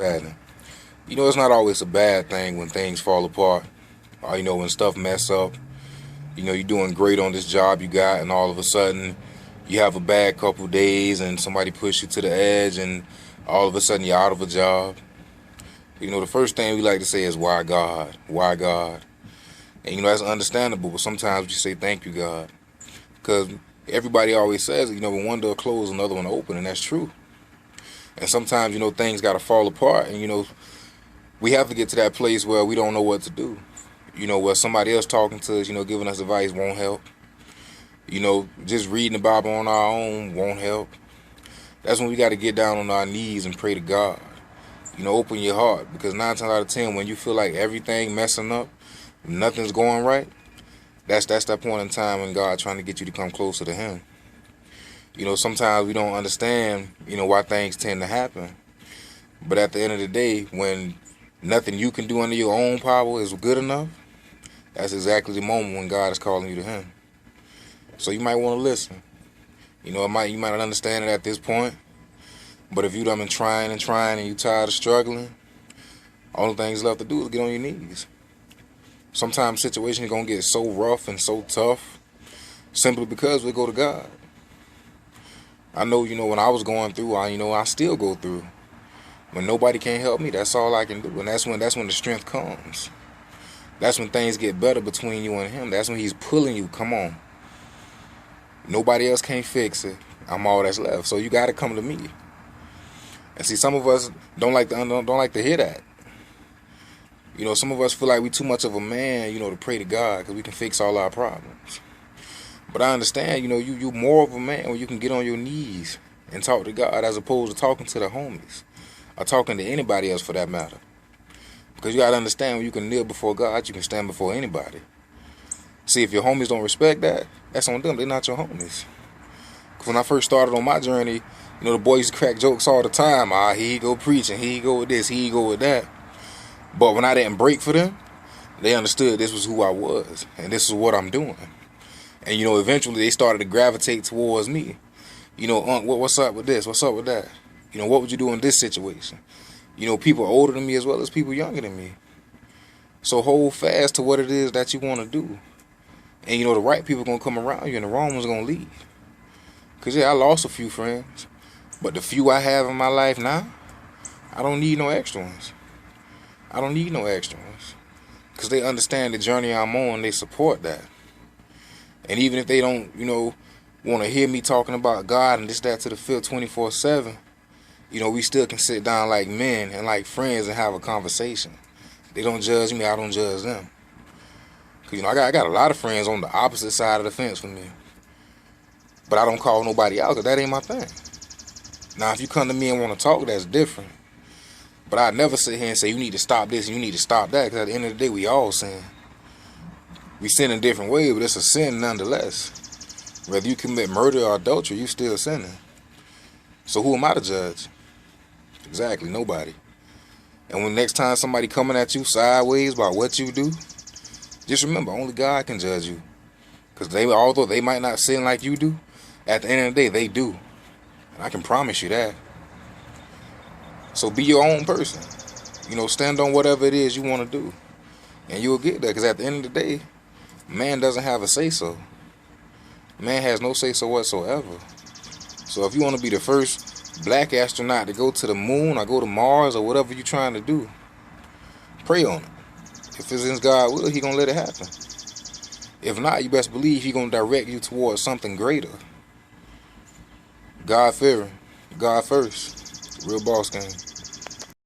happening. It's not always a bad thing when things fall apart, or when stuff mess up. You're doing great on this job you got, and all of a sudden you have a bad couple days, and somebody push you to the edge, and all of a sudden you're out of a job. The first thing we like to say is, "Why God? Why God?" And that's understandable, but sometimes we say, "Thank you, God," because everybody always says, when one door closed, another one open, and that's true. And sometimes, things got to fall apart, and we have to get to that place where we don't know what to do. Where somebody else talking to us, giving us advice won't help. Just reading the Bible on our own won't help. That's when we got to get down on our knees and pray to God. Open your heart, because 9 times out of 10, when you feel like everything messing up, nothing's going right, that's that point in time when God trying to get you to come closer to Him. Sometimes we don't understand, why things tend to happen. But at the end of the day, when nothing you can do under your own power is good enough, that's exactly the moment when God is calling you to Him. So you might want to listen. You might not understand it at this point, but if you done been trying and you tired of struggling, all the things left to do is get on your knees. Sometimes situations are going to get so rough and so tough simply because we go to God. I know, when I was going through, I still go through. When nobody can help me, that's all I can do. And that's when the strength comes. That's when things get better between you and Him. That's when He's pulling you. Come on. Nobody else can't fix it. I'm all that's left. So you got to come to me. And see, some of us don't like to hear that. Some of us feel like we too much of a man, to pray to God because we can fix all our problems. But I understand, you more of a man when you can get on your knees and talk to God as opposed to talking to the homies or talking to anybody else for that matter. Because you got to understand, when you can kneel before God, you can stand before anybody. See, if your homies don't respect that, that's on them. They're not your homies. Because when I first started on my journey, the boys used to crack jokes all the time. Here he go preaching, here he go with this, here he go with that. But when I didn't break for them, they understood this was who I was and this is what I'm doing. And eventually they started to gravitate towards me. What's up with this? What's up with that? What would you do in this situation? People older than me as well as people younger than me. So hold fast to what it is that you want to do. And the right people going to come around you and the wrong ones going to leave. Because I lost a few friends. But the few I have in my life now, I don't need no extra ones. I don't need no extra ones. Because they understand the journey I'm on, they support that. And even if they don't, want to hear me talking about God and this, that, to the fifth 24/7, we still can sit down like men and like friends and have a conversation. They don't judge me, I don't judge them. Because, I got a lot of friends on the opposite side of the fence from me. But I don't call nobody out because that ain't my thing. Now, if you come to me and want to talk, that's different. But I'd never sit here and say, you need to stop this and you need to stop that. Because at the end of the day, we all sin. We sin in different ways, but it's a sin nonetheless. Whether you commit murder or adultery, you still sinning. So who am I to judge? Exactly, nobody. And when next time somebody coming at you sideways about what you do, just remember, only God can judge you. Because although they might not sin like you do, at the end of the day, they do. And I can promise you that. So be your own person. Stand on whatever it is you want to do. And you'll get there. Because at the end of the day, man doesn't have a say-so. Man has no say-so whatsoever. So if you want to be the first black astronaut to go to the moon or go to Mars or whatever you're trying to do, pray on it. If it's in God's will, He going to let it happen. If not, you best believe He going to direct you towards something greater. God fearing. God first. Real boss game.